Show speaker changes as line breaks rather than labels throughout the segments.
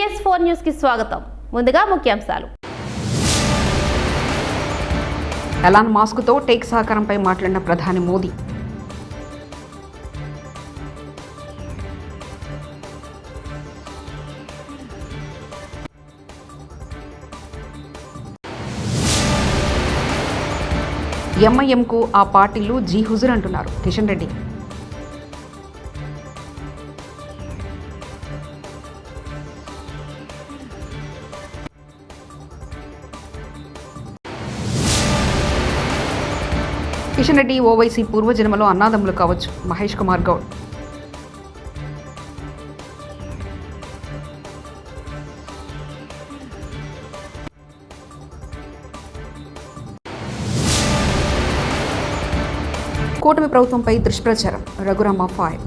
PS4 news కి స్వాగతం. ముందుగా ముఖ్యాంశాలు.
ఎలాన్ మాస్క్తో టెక్ సహకారంపై మాట్లాడిన ప్రధాని మోదీ. ఎంఐఎంకు ఆ పార్టీలు జీ హుజూర్ అంటున్నారు కిషన్ రెడ్డి. కిషన్ రెడ్డి ఓవైసీ పూర్వజన్మలో అన్నాదమ్ములు కావచ్చు మహేష్ కుమార్ గౌడ్. కూటమి ప్రభుత్వంపై దుష్ప్రచారం రఘురామ ఫైర్.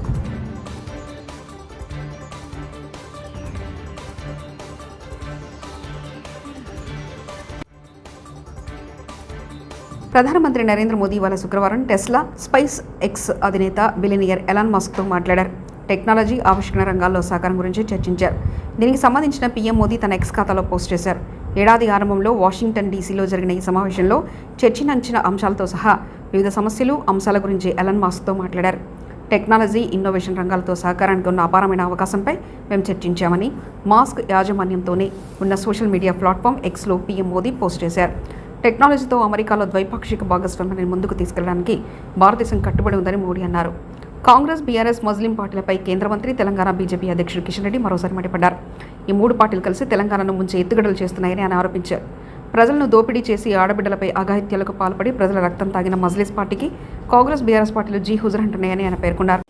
ప్రధానమంత్రి నరేంద్ర మోదీ ఇవాళ శుక్రవారం టెస్లా, స్పైస్ ఎక్స్ అధినేత బిలియనియర్ ఎలాన్ మస్క్తో మాట్లాడారు. టెక్నాలజీ, ఆవిష్కరణ రంగాల్లో సహకారం గురించి చర్చించారు. దీనికి సంబంధించిన పీఎం మోదీ తన ఎక్స్ ఖాతాలో పోస్ట్ చేశారు. ఏడాది ఆరంభంలో వాషింగ్టన్ డీసీలో జరిగిన ఈ సమావేశంలో చర్చించిన అంశాలతో సహా వివిధ సమస్యలు, అంశాల గురించి ఎలాన్ మస్క్తో మాట్లాడారు. టెక్నాలజీ, ఇన్నోవేషన్ రంగాలతో సహకారానికి ఉన్న అపారమైన అవకాశంపై మేము చర్చించామని మాస్క్ యాజమాన్యంతోనే ఉన్న సోషల్ మీడియా ప్లాట్ఫామ్ ఎక్స్లో పీఎం మోదీ పోస్ట్ చేశారు. టెక్నాలజీతో అమెరికాలో ద్వైపాక్షిక భాగస్వామ్యాన్ని ముందుకు తీసుకెళ్లడానికి భారతదేశం కట్టుబడి ఉందని మోడీ అన్నారు. కాంగ్రెస్, బీఆర్ఎస్, ముస్లిం పార్టీలపై కేంద్ర మంత్రి, తెలంగాణ బీజేపీ అధ్యక్షుడు కిషన్ రెడ్డి మరోసారి మండిపడ్డారు. ఈ మూడు పార్టీలు కలిసి తెలంగాణను ముంచే ఎత్తుగడలు చేస్తున్నాయని ఆయన ఆరోపించారు. ప్రజలను దోపిడీ చేసి ఆడబిడ్డలపై అఘాయిత్యాలకు పాల్పడి ప్రజల రక్తం తాగిన మజ్లిస్ పార్టీకి కాంగ్రెస్, బీఆర్ఎస్ పార్టీలు జీ హుజూర్ అంటున్నాయని ఆయన పేర్కొన్నారు.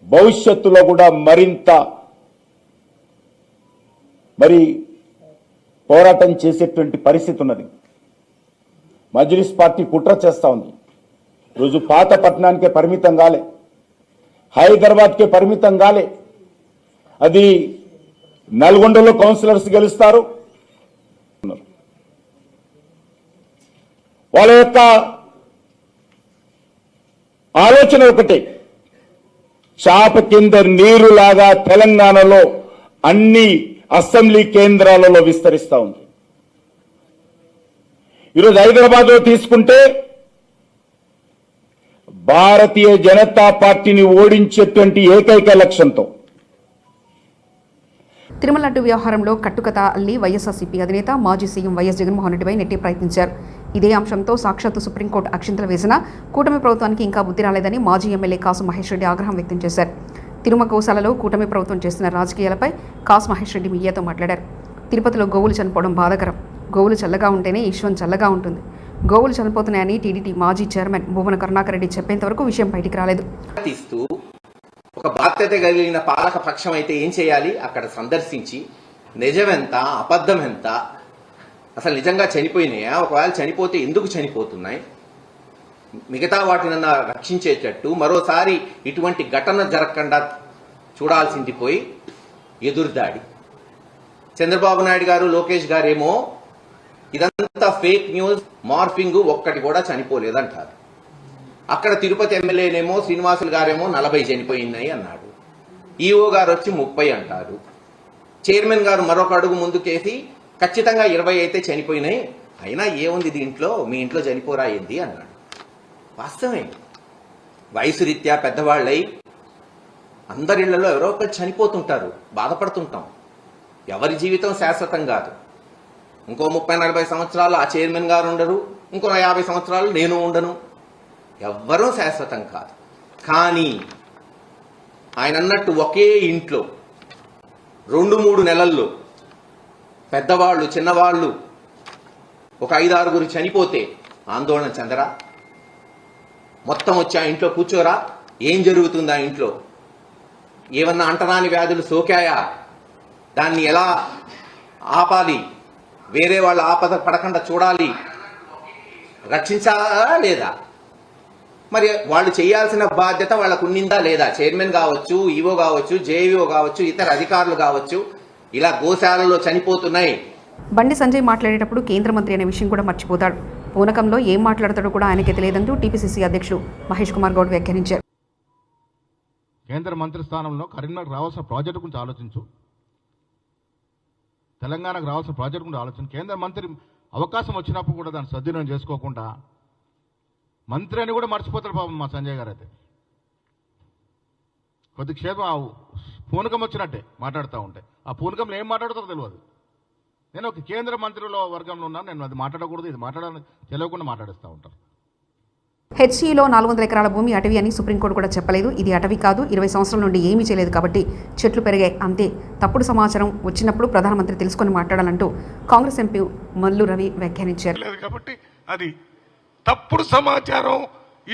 భవిష్యత్తులో కూడా మరింత పోరాటం చేసేటువంటి పరిస్థితి ఉన్నది. మజ్లిస్ పార్టీ కుట్ర చేస్తా ఉంది. రోజు పాత పట్టణానికే పరిమితం కాలే, హైదరాబాద్కే పరిమితం కాలే. అది నల్గొండలో కౌన్సిలర్స్ గెలుస్తారు. వాళ్ళ యొక్క ఆలోచన ఒకటే, చాప కింద నీరులాగా తెలంగాణలో అన్ని అసెంబ్లీ కేంద్రాలలో విస్తరిస్తా ఉంది. ఈరోజు హైదరాబాద్లో తీసుకుంటే భారతీయ జనతా పార్టీని ఓడించేటువంటి ఏకైక లక్ష్యంతో
తిరుమల లడ్డు వ్యవహారంలో కట్టుకథ అల్లి వైఎస్ఆర్సీపీ అధినేత, మాజీ సీఎం వైఎస్ జగన్మోహన్ రెడ్డిపై నెట్టి ప్రయత్నించారు. ఇదే అంశంతో సాక్షాత్తు సుప్రీంకోర్టు అక్షింతలు వేసినా కూటమి ప్రభుత్వానికి ఇంకా బుద్ధి రాలేదని మాజీ ఎమ్మెల్యే కాసు మహేష్ రెడ్డి ఆగ్రహం వ్యక్తం చేశారు. తిరుమల గోశాలలో కూటమి ప్రభుత్వం చేస్తున్న రాజకీయాలపై కాసు మహేష్ రెడ్డి మీడియాతో మాట్లాడారు. తిరుపతిలో గోవులు చనిపోవడం బాధాకరం. గోవులు చల్లగా ఉంటేనే ఈశ్వం చల్లగా ఉంటుంది. గోవులు చనిపోతున్నాయని టీడీటీ మాజీ చైర్మన్ భువన కరుణాకర్ రెడ్డి చెప్పేంత వరకు విషయం బయటికి రాలేదు.
ఒక బాధ్యత కలిగిన పాలక పక్షం అయితే ఏం చేయాలి? అక్కడ సందర్శించి నిజమెంత, అబద్ధం ఎంత, అసలు నిజంగా చనిపోయినాయా, ఒకవేళ చనిపోతే ఎందుకు చనిపోతున్నాయి, మిగతా వాటినన్నా రక్షించేటట్టు మరోసారి ఇటువంటి ఘటన జరగకుండా చూడాల్సింది పోయి ఎదురుదాడి. చంద్రబాబు నాయుడు గారు, లోకేష్ గారేమో ఇదంతా ఫేక్ న్యూస్, మార్ఫింగ్, ఒక్కటి కూడా చనిపోలేదంటారు. అక్కడ తిరుపతి ఎమ్మెల్యేనేమో శ్రీనివాసులు గారేమో 40 చనిపోయినాయి అన్నాడు. ఈఓ గారు వచ్చి 30 అంటారు. చైర్మన్ గారు మరొక అడుగు ముందుకేసి ఖచ్చితంగా 20 అయితే చనిపోయినాయి, అయినా ఏముంది దీంట్లో, మీ ఇంట్లో చనిపోరా ఏంది అన్నాడు. వాస్తవమే, వయసు రీత్యా పెద్దవాళ్ళై అందరి ఇళ్లలో ఎవరో ఒకరు చనిపోతుంటారు, బాధపడుతుంటాం. ఎవరి జీవితం శాశ్వతం కాదు. ఇంకో 30-40 సంవత్సరాలు ఆ చైర్మన్ గారు ఉండరు, ఇంకో 50 సంవత్సరాలు నేను ఉండను. ఎవ్వరూ శాశ్వతం కాదు. కానీ ఆయన అన్నట్టు ఒకే ఇంట్లో 2-3 నెలల్లో పెద్దవాళ్ళు, చిన్నవాళ్ళు ఒక 5-6 చనిపోతే ఆందోళన చెందరా? మొత్తం వచ్చి ఆ ఇంట్లో కూర్చోరా? ఏం జరుగుతుంది ఆ ఇంట్లో? ఏమన్నా అంటరాని వ్యాధులు సోకాయా? దాన్ని ఎలా ఆపాలి? వేరే వాళ్ళ ఆపద పడకుండా చూడాలి, రక్షించాలా లేదా? మరి వాళ్ళు చేయాల్సిన బాధ్యత వాళ్ళకు ఉన్నిందా లేదా? చైర్మన్ కావచ్చు, ఈవో కావచ్చు, జేఈఓ కావచ్చు, ఇతర అధికారులు కావచ్చు, ఇలా గోశాలలో చనిపోతున్నాయి.
బండి సంజయ్ మాట్లాడేటప్పుడు కేంద్ర మంత్రి అనే విషయం కూడా మర్చిపోతాడు. పూనకంలో ఏం మాట్లాడతాడో కూడా ఆయనకే తెలియదంటూ టీపీసీసీ అధ్యక్షుడు మహేష్ కుమార్ గౌడ్ వ్యాఖ్యానించారు.
కేంద్ర మంత్రి స్థానంలో కరీంనగర్ రావాల్సిన ప్రాజెక్టు గురించి ఆలోచించు. తెలంగాణకు రావాల్సిన ప్రాజెక్టు కూడా ఆలోచన కేంద్ర మంత్రి అవకాశం వచ్చినప్పుడు కూడా దాన్ని సద్వినియోగం చేసుకోకుండా మంత్రి అని కూడా మర్చిపోతారు పాపం మా సంజయ్ గారు. అయితే కొద్దిక్షేపం ఆ పూనకం వచ్చినట్టే మాట్లాడుతూ ఉంటే ఆ పూనకంలో ఏం మాట్లాడుతారో తెలియదు. నేను ఒక కేంద్ర మంత్రిలో వర్గంలో ఉన్నాను, నేను అది మాట్లాడకూడదు, ఇది మాట్లాడాలని తెలియకుండా మాట్లాడిస్తూ ఉంటారు.
హెచ్సీలో 400 ఎకరాల భూమి అటవీ అని సుప్రీంకోర్టు కూడా చెప్పలేదు. ఇది అటవీ కాదు, 20 సంవత్సరాల నుండి ఏమీ చేయలేదు కాబట్టి చెట్లు పెరిగాయి అంతే. తప్పుడు సమాచారం వచ్చినప్పుడు ప్రధానమంత్రి తెలుసుకొని మాట్లాడాలంటూ కాంగ్రెస్ ఎంపీ మల్లు రవి వ్యాఖ్యానించారు.
కాబట్టి అది తప్పుడు సమాచారం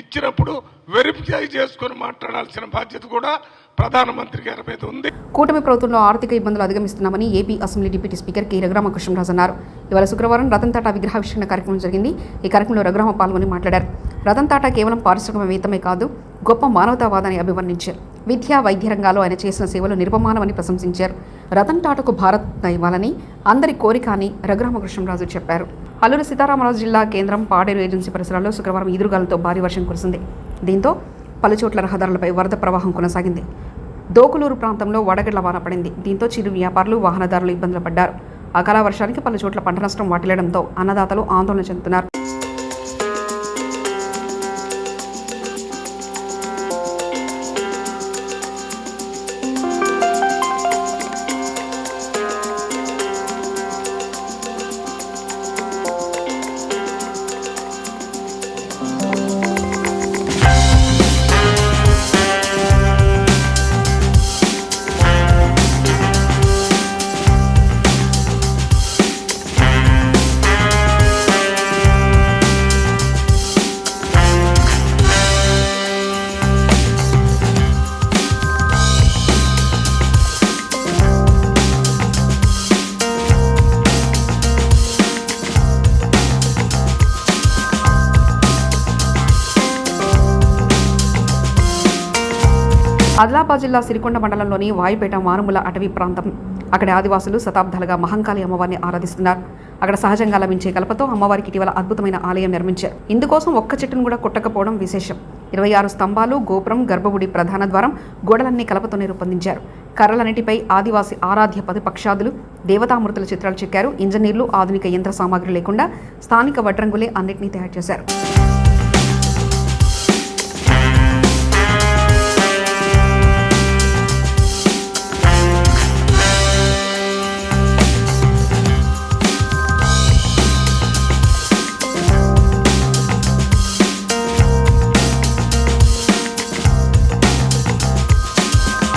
ఇచ్చినప్పుడు వెరిఫై చేసుకొని మాట్లాడాల్సిన బాధ్యత కూడా ప్రధానమంత్రి గారి మీద ఉంది.
కూటమి ప్రభుత్వంలో ఆర్థిక ఇబ్బందులు అధిగమిస్తున్నామని AP assembly deputy speaker K Raghuramakrishnaraju అన్నారు. ఇవాళ శుక్రవారం రతన్ టాటా విగ్రహావిష్కరణ కార్యక్రమం జరిగింది. ఈ కార్యక్రమంలో రఘురామ పాల్గొని మాట్లాడారు. రతన్ టాటా కేవలం పారిశ్రామికవేత్తమే కాదు, గొప్ప మానవతావాదాన్ని అభివర్ణించారు. విద్యా వైద్య రంగాల్లో ఆయన చేసిన సేవలు నిరుపమానమని ప్రశంసించారు. రతన్ టాటాకు భారత్ ఇవ్వాలని అందరి కోరిక అని రఘురామకృష్ణరాజు చెప్పారు. అల్లూరి సీతారామరాజు జిల్లా కేంద్రం పాడేరు ఏజెన్సీ పరిసరాల్లో శుక్రవారం ఈదురుగాలతో భారీ వర్షం కురిసింది. దీంతో పలుచోట్ల రహదారులపై వరద ప్రవాహం కొనసాగింది. దోకులూరు ప్రాంతంలో వడగళ్ల వాన పడింది. దీంతో చిరు వ్యాపారులు, వాహనదారులు ఇబ్బందులు పడ్డారు. అకాల వర్షానికి పలుచోట్ల పంట నష్టం వాటిల్లడంతో అన్నదాతలు ఆందోళన చెందుతున్నారు. ఆదిలాబాద్ జిల్లా సిరికొండ మండలంలోని వాయుపేట మారుమూల అటవీ ప్రాంతం. అక్కడి ఆదివాసులు శతాబ్దాలుగా మహంకాళి అమ్మవారిని ఆరాధిస్తున్నారు. అక్కడ సహజంగా లభించే కలపతో అమ్మవారికి ఇటీవల అద్భుతమైన ఆలయం నిర్మించారు. ఇందుకోసం ఒక్క చెట్టును కూడా కొట్టకపోవడం విశేషం. 26 స్తంభాలు, గోపురం, గర్భగుడి ప్రధాన ద్వారం, గోడలన్నీ కలపతోనే రూపొందించారు. కర్రలన్నిటిపై ఆదివాసి ఆరాధ్య పక్షాదులు, దేవతామూర్తుల చిత్రాలు చెక్కారు. ఇంజనీర్లు ఆధునిక యంత్ర సామాగ్రి లేకుండా స్థానిక వడ్రంగులే అన్నింటినీ తయారు చేశారు.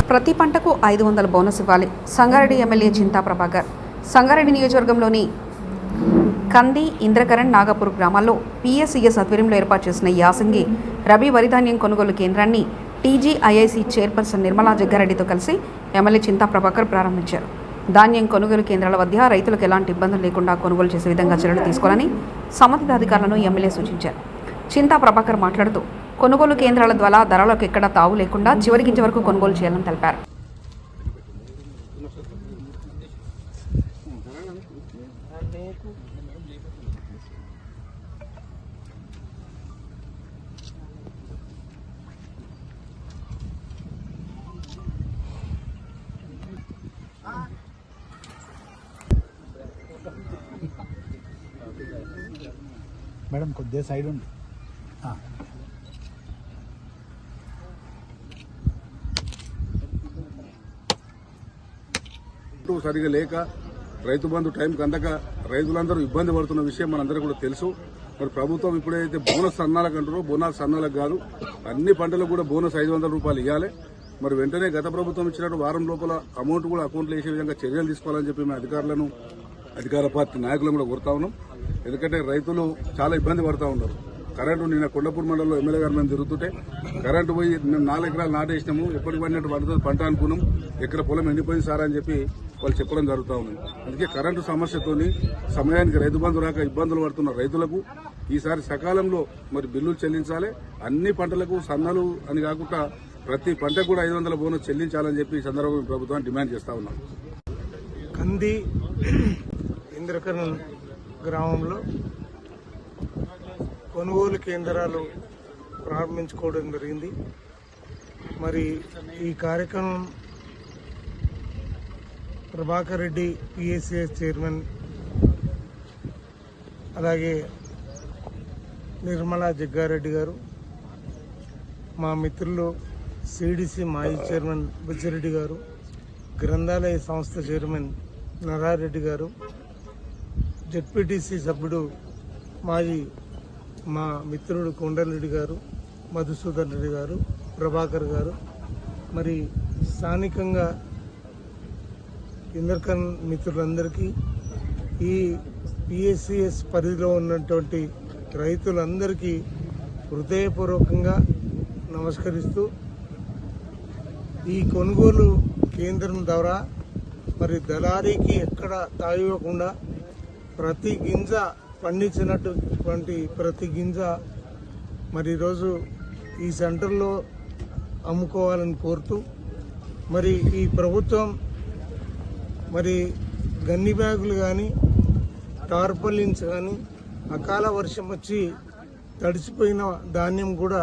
ప్రతి పంటకు 500 బోనస్ ఇవ్వాలి. సంగారెడ్డి ఎమ్మెల్యే చింతా ప్రభాకర్ సంగారెడ్డి నియోజకవర్గంలోని కంది, ఇంద్రకరణ్, నాగపూర్ గ్రామాల్లో పిఎస్సిఎస్ ఆధ్వర్యంలో ఏర్పాటు చేసిన యాసంగి రబీ వరిధాన్యం కొనుగోలు కేంద్రాన్ని టీజీఐఐసి చైర్పర్సన్ నిర్మలా జగ్గారెడ్డితో కలిసి ఎమ్మెల్యే చింతా ప్రభాకర్ ప్రారంభించారు. ధాన్యం కొనుగోలు కేంద్రాల వద్ద రైతులకు ఎలాంటి ఇబ్బందులు లేకుండా కొనుగోలు చేసే విధంగా చర్యలు తీసుకోవాలని సంబంధిత అధికారులను ఎమ్మెల్యే సూచించారు. చింతా ప్రభాకర్ మాట్లాడుతూ కొనుగోలు కేంద్రాల ద్వారా ధరలకు ఎక్కడా తావు లేకుండా చివరి గింజ వరకు కొనుగోలు చేయాలని తెలిపారు.
మేడం కొద్దిగా సైడ్ ఉంది.
సరిగా లేక రైతు బంధు టైంకి అందక రైతులందరూ ఇబ్బంది పడుతున్న విషయం మనందరికీ కూడా తెలుసు. మరి ప్రభుత్వం ఇప్పుడైతే బోనస్ సన్నాలకు అంటారో బోనస్ సన్నాలకు కాదు, అన్ని పంటలకు కూడా బోనస్ 500 రూపాయలు ఇవ్వాలి. మరి వెంటనే గత ప్రభుత్వం ఇచ్చినట్టు వారం లోపల అమౌంట్ కూడా అకౌంట్లో వేసే విధంగా చర్యలు తీసుకోవాలని చెప్పి మేము అధికారులను, అధికార పార్టీ నాయకులను కూడా కోరుతా ఉన్నాం. ఎందుకంటే రైతులు చాలా ఇబ్బంది పడుతూ ఉన్నారు. కరెంటు నిన్న కొండపూర్ మండలంలో ఎమ్మెల్యే గారు మేము తిరుగుతుంటే కరెంటు పోయి మేము 4 ఎకరాలు నాటేసినాము, ఎప్పటికి పడినట్టు పడుతుంది పంట అనుకున్నాం, ఎక్కడ పొలం ఎండిపోయింది సార్ అని చెప్పి వాళ్ళు చెప్పడం జరుగుతూ ఉంది. అందుకే కరెంటు సమస్యతోని సమయానికి రైతు బంధు రాక ఇబ్బందులు పడుతున్న రైతులకు ఈసారి సకాలంలో మరి బిల్లులు చెల్లించాలి. అన్ని పంటలకు సన్నలు అని కాకుండా ప్రతి పంటకు కూడా 500 బోనస్ చెల్లించాలని చెప్పి ఈ సందర్భంగా ప్రభుత్వాన్ని డిమాండ్ చేస్తా ఉన్నాం.
కంది ఇంద్రకరణ్ గ్రామంలో కొనుగోలు కేంద్రాలు ప్రారంభించుకోవడం జరిగింది. మరి ఈ కార్యక్రమం
ప్రభాకర్ రెడ్డి పిఎస్సిఎస్ చైర్మన్, అలాగే నిర్మలా జగ్గారెడ్డి గారు, మా మిత్రులు సిడిసి మాజీ చైర్మన్ బుచ్చిరెడ్డి గారు, గ్రంథాలయ సంస్థ చైర్మన్ నరారెడ్డి గారు, జెడ్పీటీసీ సభ్యుడు మాజీ మా మిత్రుడు కొండలరెడ్డి గారు, మధుసూదన్ రెడ్డి గారు, ప్రభాకర్ గారు, మరి స్థానికంగా ఇందర్కన్ మిత్రులందరికీ, ఈ పిఎస్సిఎస్ పరిధిలో ఉన్నటువంటి రైతులందరికీ హృదయపూర్వకంగా నమస్కరిస్తూ, ఈ కొనుగోలు కేంద్రం ద్వారా మరి దళారీకి ఎక్కడ తాగివ్వకుండా ప్రతి గింజ పండించినటువంటి ప్రతి గింజ మరి ఈరోజు ఈ సెంటర్లో అమ్ముకోవాలని కోరుతూ, మరి ఈ ప్రభుత్వం మరి గన్ని బ్యాగులు కానీ టార్పలిన్స్ కానీ అకాల వర్షం వచ్చి తడిసిపోయిన ధాన్యం కూడా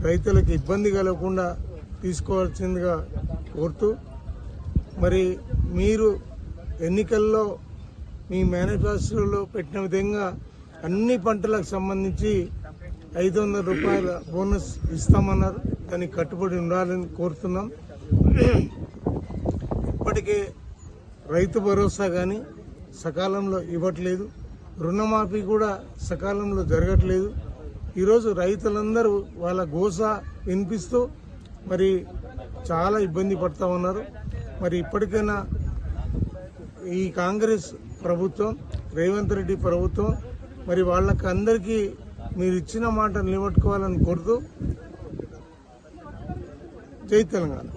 రైతులకు ఇబ్బంది కలగకుండా తీసుకోవాల్సిందిగా కోరుతూ, మరి మీరు ఎన్నికల్లో మీ మేనిఫెస్టోలో పెట్టిన విధంగా అన్ని పంటలకు సంబంధించి 500 రూపాయల బోనస్ ఇస్తామన్నారు. దానికి కట్టుబడి ఉండాలని కోరుతున్నాం. ఇప్పటికే రైతు భరోసా కానీ సకాలంలో ఇవ్వట్లేదు, రుణమాఫీ కూడా సకాలంలో జరగట్లేదు. ఈరోజు రైతులందరూ వాళ్ళ గోస వినిపిస్తూ మరి చాలా ఇబ్బంది పడతా ఉన్నారు. మరి ఇప్పటికైనా ఈ కాంగ్రెస్ ప్రభుత్వం, రేవంత్ రెడ్డి ప్రభుత్వం మరి వాళ్ళకి అందరికీ మీరు ఇచ్చిన మాట నిలబెట్టుకోవాలని కోరుతూ జై తెలంగాణ.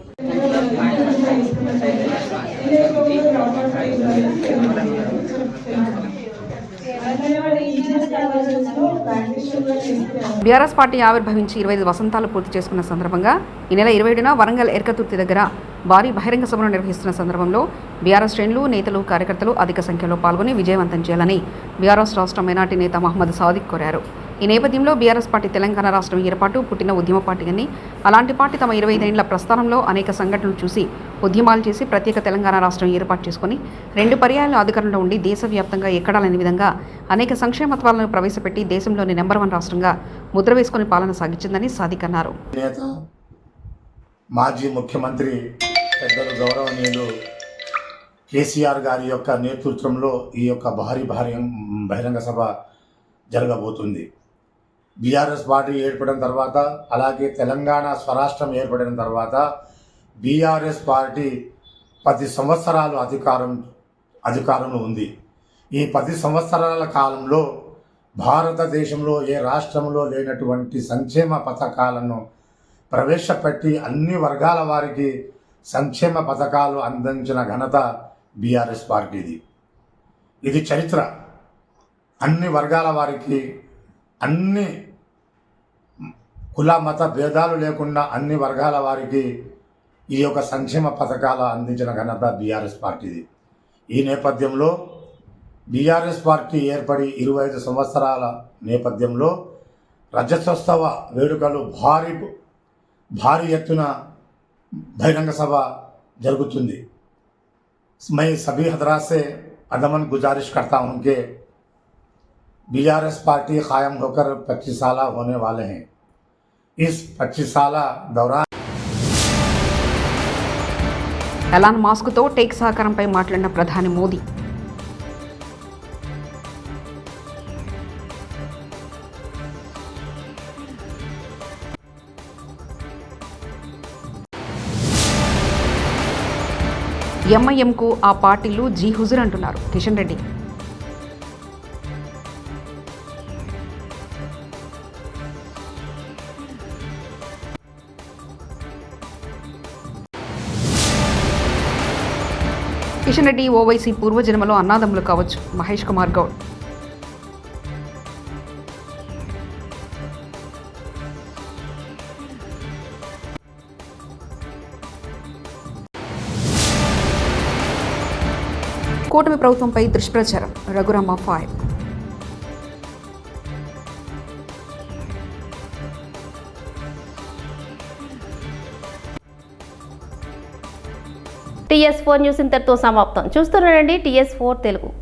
బీఆర్ఎస్ పార్టీ ఆవిర్భవించి 25 వసంతాలు పూర్తి చేసుకున్న సందర్భంగా ఈ నెల 27న వరంగల్ ఎర్కతుర్తి దగ్గర భారీ బహిరంగ సభను నిర్వహిస్తున్న సందర్భంలో బీఆర్ఎస్ శ్రేణులు, నేతలు, కార్యకర్తలు అధిక సంఖ్యలో పాల్గొని విజయవంతం చేయాలని బీఆర్ఎస్ రాష్ట్ర మైనార్టీ నేత మహమ్మద్ సాదిక్ కోరారు. ఈ నేపథ్యంలో బీఆర్ఎస్ పార్టీ తెలంగాణ రాష్ట్రం ఏర్పాటు పుట్టిన ఉద్యమ పార్టీ అని, అలాంటి పార్టీ తమ 25 ఏళ్ల ప్రస్థానంలో అనేక సంఘటనలు చూసి ఉద్యమాలు చేసి ప్రత్యేక తెలంగాణ రాష్ట్రం ఏర్పాటు చేసుకుని 2 పర్యాయాలు అధికారంలో ఉండి దేశవ్యాప్తంగా ఎక్కడా లేని విధంగా అనేక సంక్షేమత్వాలను ప్రవేశపెట్టి దేశంలోని నెంబర్ 1 రాష్ట్రంగా ముద్ర వేసుకుని పాలన సాగించిందని సాదిక్ అన్నారు.
మాజీ ముఖ్యమంత్రి పెద్దలు గౌరవనీయులు కేసీఆర్ గారి యొక్క నేతృత్వంలో ఈ యొక్క భారీ బహిరంగ సభ జరగబోతుంది. బీఆర్ఎస్ పార్టీ ఏర్పడిన తర్వాత, అలాగే తెలంగాణ స్వరాష్ట్రం ఏర్పడిన తర్వాత బీఆర్ఎస్ పార్టీ 10 సంవత్సరాలు అధికారంలో ఉంది. ఈ 10 సంవత్సరాల కాలంలో భారతదేశంలో ఏ రాష్ట్రంలో లేనటువంటి సంక్షేమ పథకాలను ప్రవేశపెట్టి అన్ని వర్గాల వారికి సంక్షేమ పథకాలు అందించిన ఘనత బీఆర్ఎస్ పార్టీది. ఇది చరిత్ర. అన్ని వర్గాల వారికి, అన్ని కుల మత భేదాలు లేకుండా అన్ని వర్గాల వారికి ఈ యొక్క సంక్షేమ పథకాలు అందించిన ఘనత బీఆర్ఎస్ పార్టీది. ఈ నేపథ్యంలో బీఆర్ఎస్ పార్టీ ఏర్పడి 25 సంవత్సరాల నేపథ్యంలో రజతోత్సవ వేడుకలు భారీ ఎత్తున బహిరంగ సభ జరుగుతుంది. मैं सभी हजरात से अदमन गुजारिश करता हूं कि बीआरएस पार्टी कायम होकर 25 साल होने वाले हैं. इस 25 साल दौरान
ఎలాన్ మాస్క్తో టెక్ సహకారంపై మాట్లాడిన ప్రధాని మోదీ. ఎంఐఎంకు ఆ పార్టీలు జీ హుజూర్ అంటున్నారు కిషన్ రెడ్డి. కిషన్ రెడ్డి, ఓవైసీ పూర్వజన్మలో అన్నాదమ్ములు కావచ్చు. మహేష్ కుమార్ గౌడ్. కూటమి ప్రభుత్వంపై దుష్ప్రచారం. రఘురామ ఫైర్.
TS4 న్యూస్ ఇంతటితో సమాప్తం. చూస్తూనండి TS4 తెలుగు.